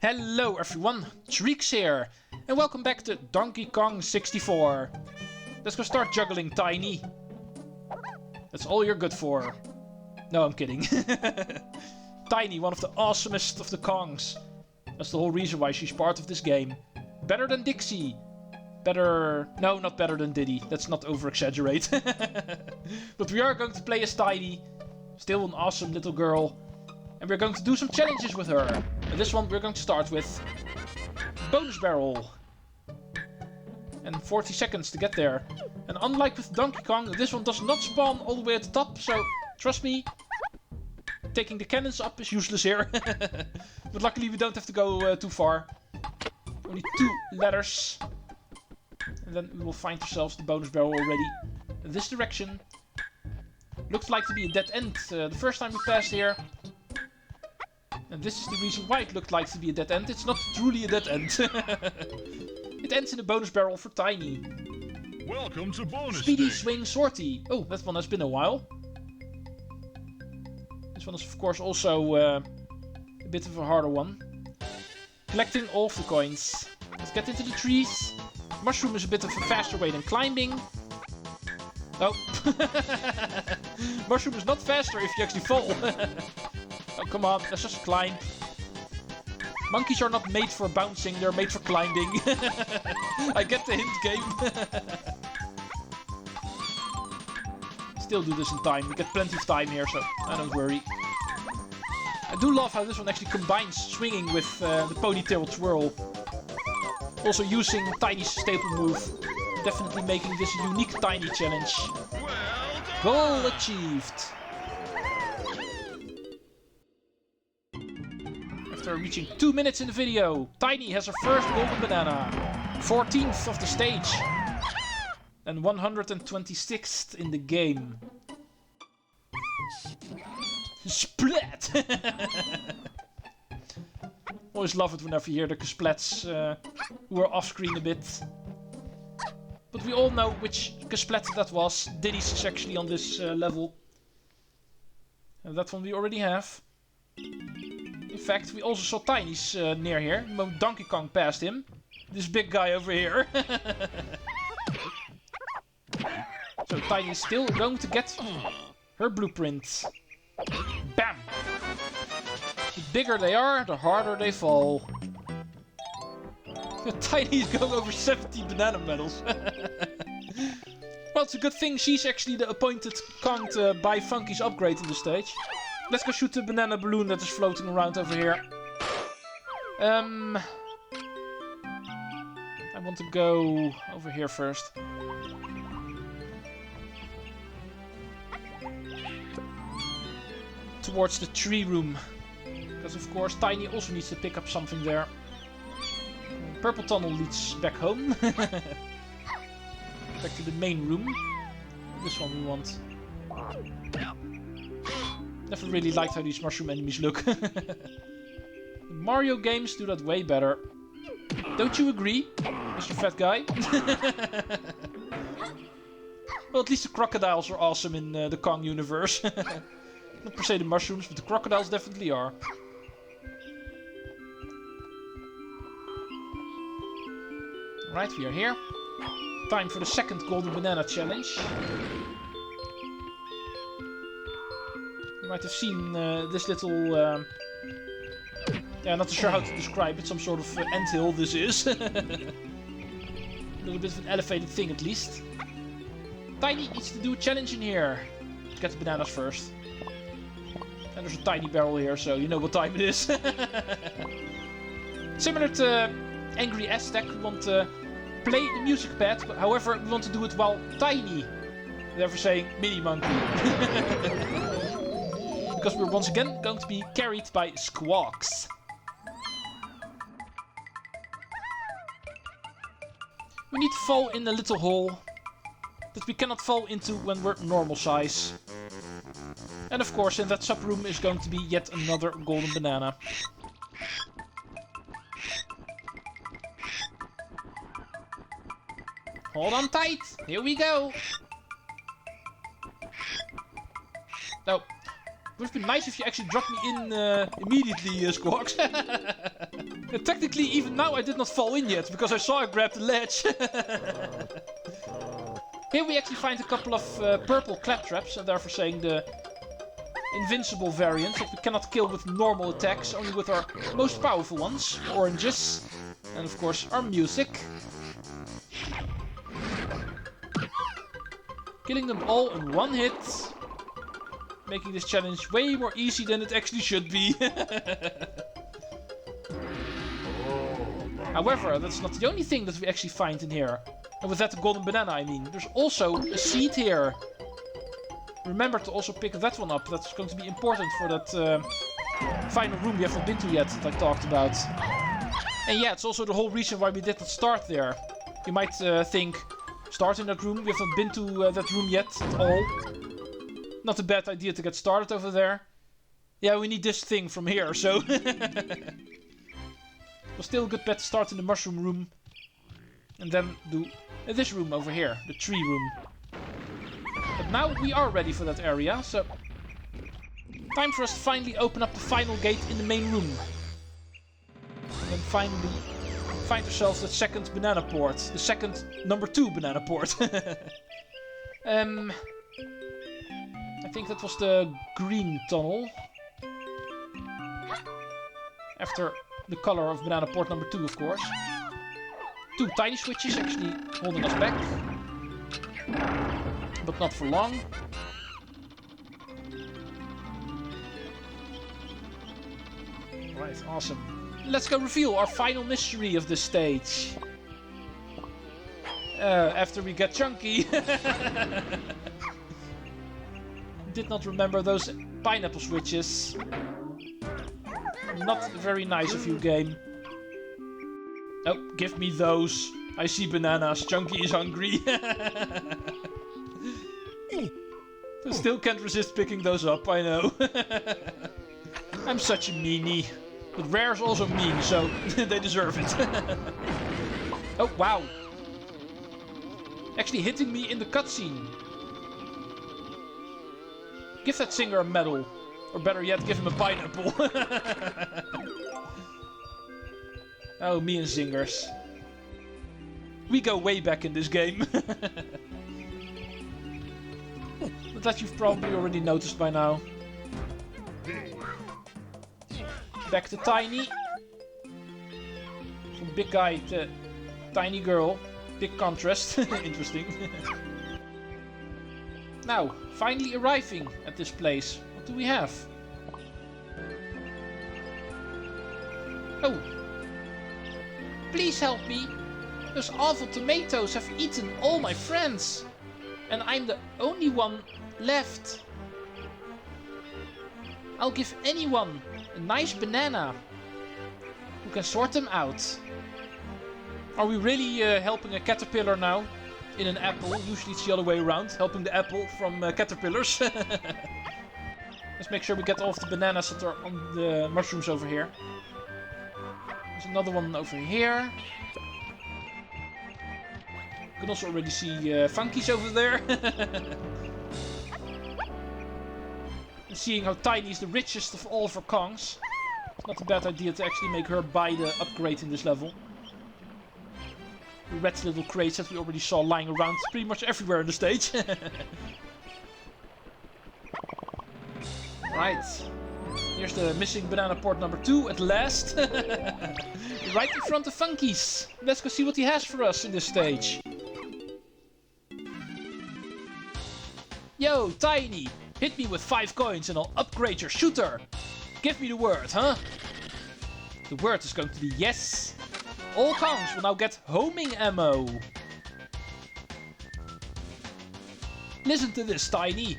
Hello everyone, Treecks here, and welcome back to Donkey Kong 64. Let's go start juggling, Tiny. That's all you're good for. No, I'm kidding. Tiny, one of the awesomest of the Kongs. That's the whole reason why she's part of this game. Better than Dixie. Better... No, not better than Diddy. Let's not over-exaggerate. But we are going to play as Tiny. Still an awesome little girl. And we're going to do some challenges with her. And this one we're going to start with bonus barrel. And 40 seconds to get there. And unlike with Donkey Kong, this one does not spawn all the way at the top. So, trust me, taking the cannons up is useless here. But luckily we don't have to go too far. Only 2 ladders. And then we will find ourselves the bonus barrel already. In this direction. Looks like to be a dead end. The first time we passed here. And this is the reason why it looked like to be a dead end. It's not truly a dead end. It ends in a bonus barrel for Tiny. Welcome to bonus Speedy day. Swing Sortie. Oh, that one has been a while. This one is of course also a bit of a harder one. Collecting all of the coins. Let's get into the trees. Mushroom is a bit of a faster way than climbing. Oh. Mushroom is not faster if you actually fall. Oh, come on, let's just climb. Monkeys are not made for bouncing, they're made for climbing. I get the hint, game. Still do this in time, we get plenty of time here, so I don't worry. I do love how this one actually combines swinging with the ponytail twirl. Also using Tiny's staple move. Definitely making this a unique Tiny challenge. Goal achieved! After reaching 2 minutes in the video, Tiny has her first golden banana. 14th of the stage. And 126th in the game. Splat! Always love it whenever you hear the Kasplats who are off screen a bit. But we all know which Kasplat that was. Diddy's is actually on this level. And that one we already have. In fact, we also saw Tiny's near here. The moment Donkey Kong passed him. This big guy over here. So Tiny is still going to get her blueprint. Bam! The bigger they are, the harder they fall. Tiny is going over 70 banana medals. Well, it's a good thing she's actually the appointed Kong to buy Fungi's upgrade in the stage. Let's go shoot the banana balloon that is floating around over here. I want to go over here first. Towards the tree room. Because of course Tiny also needs to pick up something there. Purple tunnel leads back home. Back to the main room. This one we want. Never really liked how these mushroom enemies look. The Mario games do that way better. Don't you agree, Mr. Fat Guy? Well, at least the crocodiles are awesome in the Kong universe. Not per se the mushrooms, but the crocodiles definitely are. Right, we are here. Time for the second golden banana challenge. You might have seen this little... yeah, not sure how to describe it. Some sort of anthill this is. A little bit of an elevated thing at least. Tiny needs to do a challenge in here. Let's get the bananas first. And there's a tiny barrel here, so you know what time it is. Similar to Angry Aztec, we want to play the music pad, but however we want to do it while Tiny. Therefore saying Mini Monkey. Because we're once again going to be carried by Squawks. We need to fall in a little hole that we cannot fall into when we're normal size. And of course in that sub-room is going to be yet another golden banana. Hold on tight, here we go. Oh, it would have been nice if you actually dropped me in immediately, Squawks. And technically, even now I did not fall in yet, because I saw I grabbed the ledge. Here we actually find a couple of purple claptraps, and therefore saying the invincible variant that we cannot kill with normal attacks, only with our most powerful ones, oranges, and of course our music. Killing them all in one hit, making this challenge way more easy than it actually should be. However, that's not the only thing that we actually find in here. And with that, the golden banana, I mean. There's also a seed here. Remember to also pick that one up. That's going to be important for that final room we haven't been to yet that I talked about. And yeah, it's also the whole reason why we did not start there. You might think, start in that room. We haven't been to that room yet at all. Not a bad idea to get started over there. Yeah, we need this thing from here, so... But still a good bet to start in the mushroom room. And then do this room over here, the tree room. But now we are ready for that area, so... Time for us to finally open up the final gate in the main room. And then finally find ourselves the second banana port. The second number 2 banana port. I think that was the green tunnel. After the color of banana port number 2, of course. 2 tiny switches actually holding us back. But not for long. Right, awesome. Let's go reveal our final mystery of this stage. After we get chunky. Did not remember those pineapple switches. Not very nice of you, game. Oh, give me those. I see bananas. Chunky is hungry. I still can't resist picking those up, I know. I'm such a meanie. But Rare's also mean, so they deserve it. Oh, wow. Actually hitting me in the cutscene. Give that singer a medal. Or better yet, give him a pineapple. Oh, me and singers. We go way back in this game. But that you've probably already noticed by now. Back to Tiny. From big guy to tiny girl. Big contrast. Interesting. Now, finally arriving at this place. What do we have? Oh. Please help me. Those awful tomatoes have eaten all my friends. And I'm the only one left. I'll give anyone a nice banana who can sort them out. Are we really helping a caterpillar now? In an apple? Usually it's the other way around. Helping the apple from caterpillars. Let's make sure we get all of the bananas that are on the mushrooms over here. There's another one over here. You can also already see Fungies over there. And seeing how Tiny is the richest of all of her Kongs. It's not a bad idea to actually make her buy the upgrade in this level. The red little crates that we already saw lying around pretty much everywhere in the stage. Right. Here's the missing banana port number 2 at last. Right in front of Fungies. Let's go see what he has for us in this stage. Yo, Tiny! Hit me with 5 coins and I'll upgrade your shooter. Give me the word, huh? The word is going to be yes. All Kongs will now get homing ammo. Listen to this, Tiny.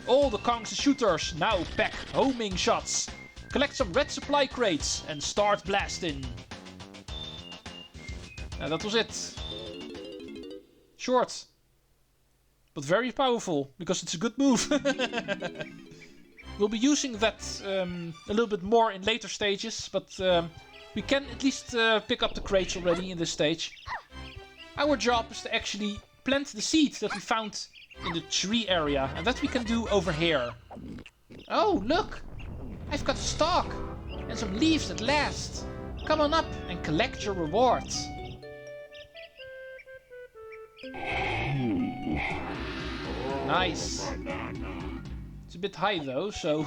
All the Kongs and shooters now pack homing shots. Collect some red supply crates and start blasting. And that was it. Short. But very powerful, because it's a good move. We'll be using that a little bit more in later stages, but we can at least pick up the crates already in this stage. Our job is to actually plant the seed that we found in the tree area, and that we can do over here. Oh, look! I've got a stalk and some leaves at last. Come on up and collect your rewards. Nice. It's a bit high though, so...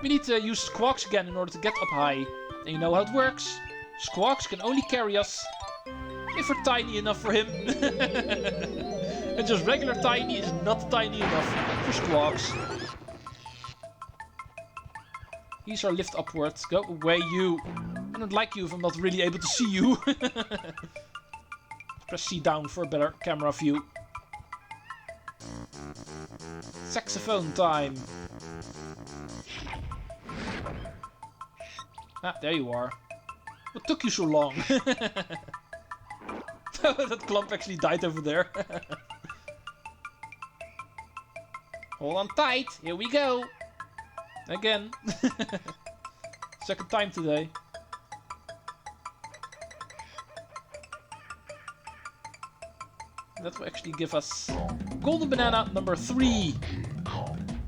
We need to use Squawks again in order to get up high. And you know how it works. Squawks can only carry us if we're tiny enough for him. And just regular tiny is not tiny enough for Squawks. Here's our lift upwards. Go away, you. I don't like you if I'm not really able to see you. Press C down for a better camera view. Saxophone time. Ah, there you are. What took you so long? That clump actually died over there. Hold on tight. Here we go. Again. Second time today. That will actually give us golden banana number 3.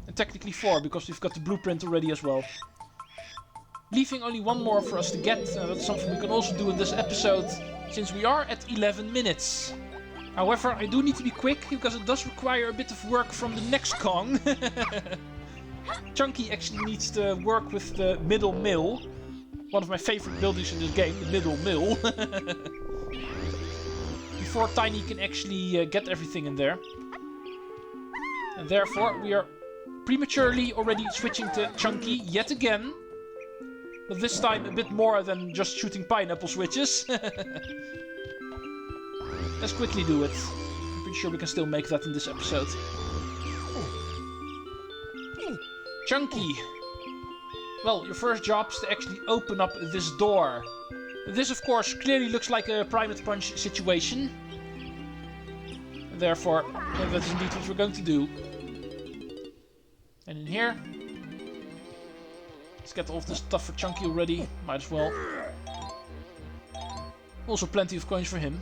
And technically 4, because we've got the blueprint already as well. Leaving only one more for us to get. That's something we can also do in this episode, since we are at 11 minutes. However, I do need to be quick, because it does require a bit of work from the next Kong. Chunky actually needs to work with the middle mill. One of my favorite buildings in this game, the middle mill. Before Tiny can actually get everything in there. And therefore we are prematurely already switching to Chunky yet again. But this time a bit more than just shooting pineapple switches. Let's quickly do it. I'm pretty sure we can still make that in this episode. Chunky! Well, your first job is to actually open up this door. This, of course, clearly looks like a Primate Punch situation. And therefore, that is indeed what we're going to do. And in here... Let's get all of this stuff for Chunky already. Might as well. Also plenty of coins for him.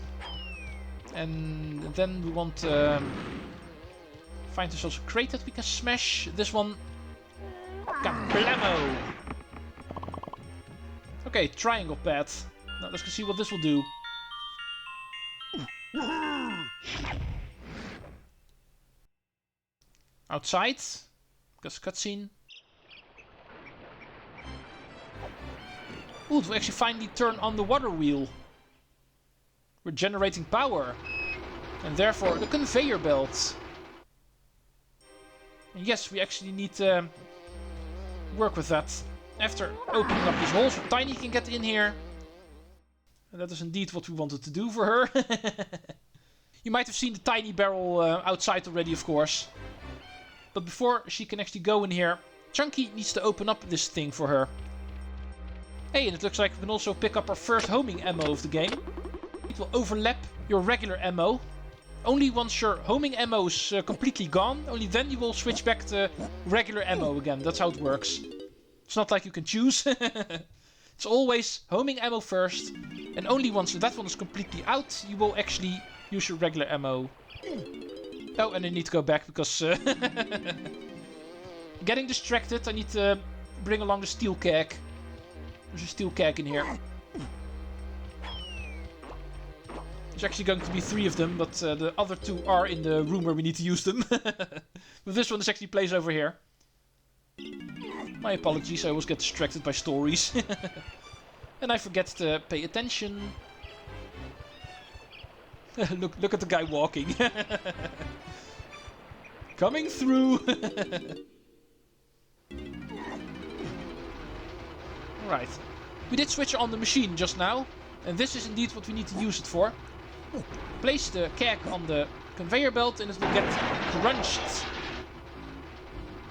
And then we want to find ourselves a crate that we can smash. This one. Kablamo! Okay, triangle pad. Now let's go see what this will do. Outside. Because cutscene. Ooh, we actually finally turn on the water wheel. We're generating power. And therefore the conveyor belt. And yes, we actually need to work with that. After opening up this hole so Tiny can get in here. And that is indeed what we wanted to do for her. You might have seen the tiny barrel outside already, of course. But before she can actually go in here, Chunky needs to open up this thing for her. Hey, and it looks like we can also pick up our first homing ammo of the game. It will overlap your regular ammo. Only once your homing ammo is completely gone, only then you will switch back to regular ammo again. That's how it works. It's not like you can choose. It's always homing ammo first. And only once that one is completely out, you will actually use your regular ammo. Oh, and I need to go back because... getting distracted, I need to bring along the steel keg. There's a steel keg in here. There's actually going to be 3 of them, but the other 2 are in the room where we need to use them. But this one is actually placed over here. My apologies, I always get distracted by stories. And I forget to pay attention. Look at the guy walking. Coming through. Right. We did switch on the machine just now. And this is indeed what we need to use it for. Place the keg on the conveyor belt and it will get crunched.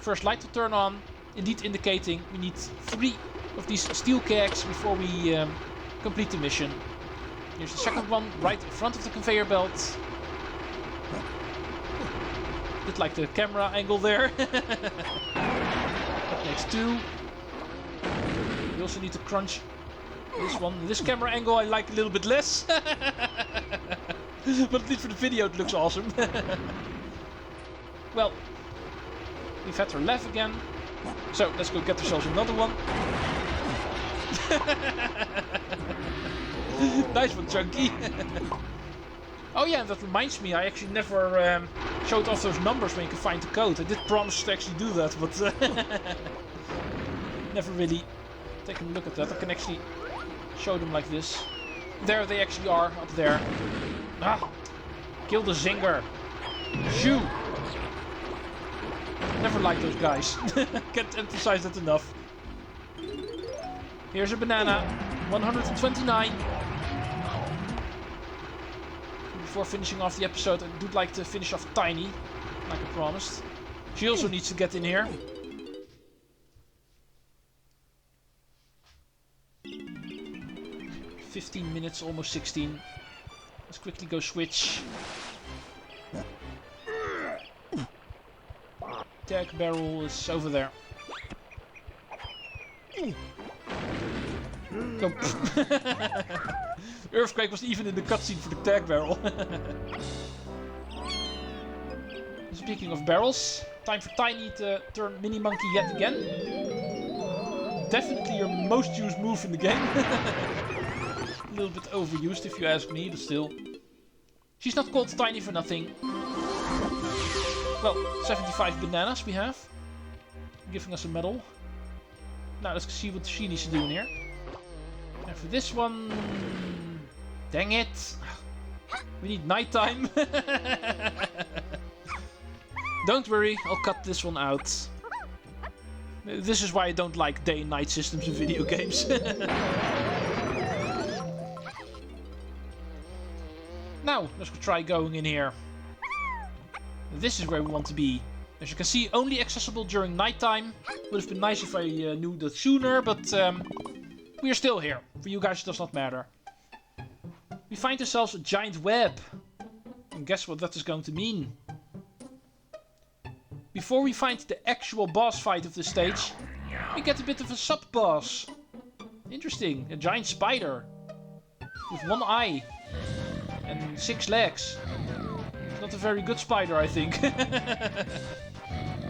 First light will turn on, indeed indicating we need 3 of these steel kegs before we complete the mission. Here's the second one, right in front of the conveyor belt. Bit like the camera angle there. Next 2. We also need to crunch this one. This camera angle I like a little bit less. But at least for the video it looks awesome. Well, we've had her laugh again. So let's go get ourselves another one. Nice one, Chunky. Oh yeah, that reminds me, I actually never showed off those numbers when you can find the code. I did promise to actually do that, but never really taken a look at that. I can actually show them like this. There they actually are, up there. Ah! Kill the zinger. Shoo! Never liked those guys. Can't emphasize that enough. Here's a banana. 129. Before finishing off the episode, I would like to finish off Tiny, like I promised. She also needs to get in here. "15 minutes, almost 16. Let's quickly go switch. Tag barrel is over there. Oh. Earthquake was even in the cutscene for the tag barrel. Speaking of barrels, time for Tiny to turn Mini Monkey yet again. Definitely your most used move in the game. A little bit overused if you ask me, but still. She's not called Tiny for nothing. Well, 75 bananas we have. Giving us a medal. Now let's see what she needs to do in here. And for this one... Dang it! We need nighttime. Don't worry, I'll cut this one out. This is why I don't like day and night systems in video games. Now, let's try going in here. This is where we want to be. As you can see, only accessible during nighttime. Would have been nice if I knew that sooner, but we are still here. For you guys it does not matter. We find ourselves a giant web. And guess what that is going to mean? Before we find the actual boss fight of the stage, we get a bit of a sub-boss. Interesting, a giant spider. With one eye. And 6 legs. Not a very good spider, I think.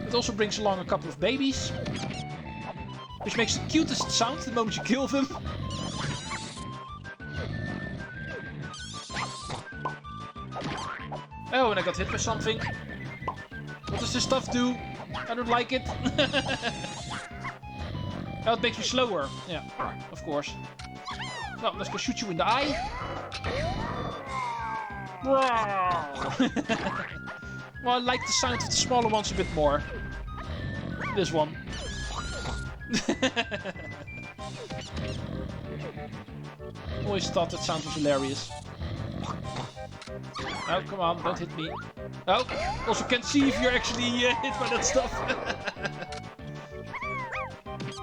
It also brings along a couple of babies. Which makes the cutest sound the moment you kill them. Oh, and I got hit by something. What does this stuff do? I don't like it. Oh, it makes me slower. Yeah, of course. Well, let's go shoot you in the eye. Well, I like the sound of the smaller ones a bit more. This one. Always thought that sound was hilarious. Oh, come on, don't hit me. Oh, also can't see if you're actually hit by that stuff.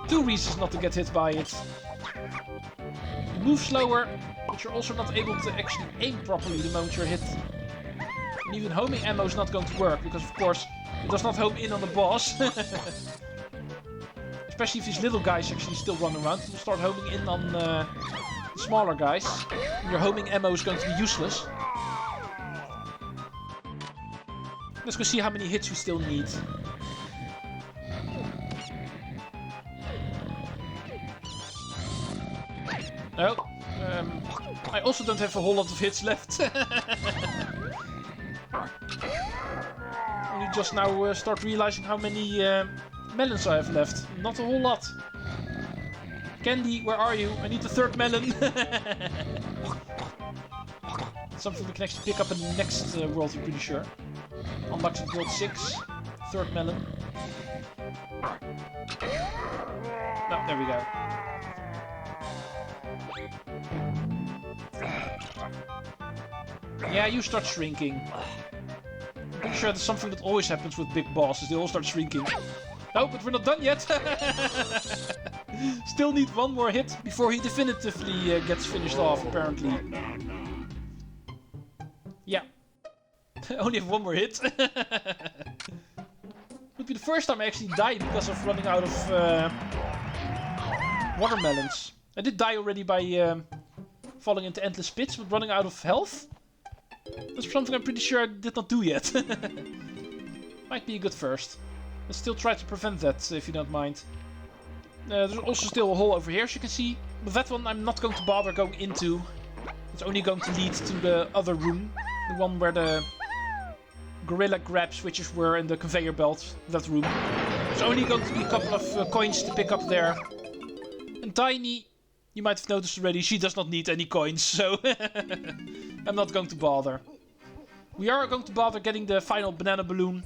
2 reasons not to get hit by it. You move slower, but you're also not able to actually aim properly the moment you're hit. And even homing ammo is not going to work, because of course it does not home in on the boss. Especially if these little guys actually still run around. You'll start homing in on the smaller guys. And your homing ammo is going to be useless. Let's go see how many hits we still need. Oh, I also don't have a whole lot of hits left. Only just now start realizing how many melons I have left. Not a whole lot. Candy, where are you? I need the 3rd melon. Something we can actually pick up in the next world, I'm pretty sure. Unlocks in world 6. 3rd melon. No, there we go. Yeah, you start shrinking. I'm pretty sure that's something that always happens with big bosses. They all start shrinking. No, but we're not done yet. Still need 1 more hit before he definitively gets finished off, apparently. Yeah. I only have 1 more hit. Would be the first time I actually died because of running out of watermelons. I did die already by falling into endless pits, but running out of health? That's something I'm pretty sure I did not do yet. Might be a good first. Let's still try to prevent that, if you don't mind. There's also still a hole over here, as you can see. But that one I'm not going to bother going into. It's only going to lead to the other room. The one where the gorilla grab switches were in the conveyor belt. That room. There's only going to be a couple of coins to pick up there. And Tiny, you might have noticed already, she does not need any coins. So I'm not going to bother. We are going to bother getting the final banana balloon.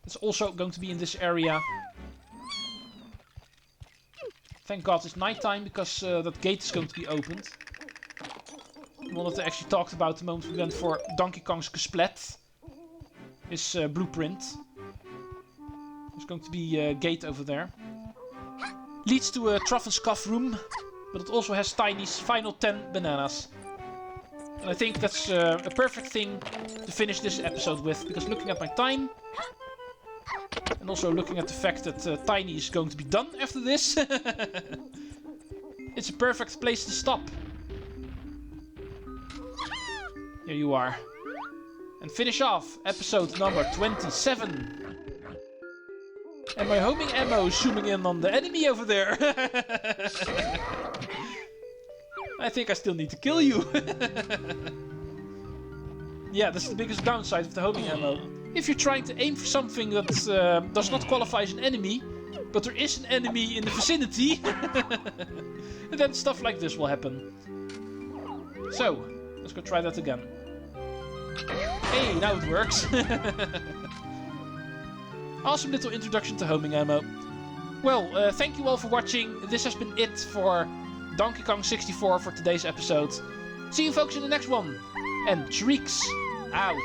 It's also going to be in this area. Thank God it's nighttime, because that gate is going to be opened. The one that I actually talked about the moment we went for Donkey Kong's Splat. His blueprint. There's going to be a gate over there. Leads to a Truff and Scuff room, but it also has Tiny's final 10 bananas. And I think that's a perfect thing to finish this episode with, because looking at my time, and also looking at the fact that Tiny is going to be done after this, it's a perfect place to stop. Here you are. And finish off episode number 27. And my homing ammo is zooming in on the enemy over there. I think I still need to kill you. Yeah, that's the biggest downside of the homing ammo. If you're trying to aim for something that does not qualify as an enemy, but there is an enemy in the vicinity, then stuff like this will happen. So, let's go try that again. Hey, now it works. Awesome little introduction to homing ammo. Well, thank you all for watching. This has been it for Donkey Kong 64 for today's episode. See you folks in the next one. And Treecks out.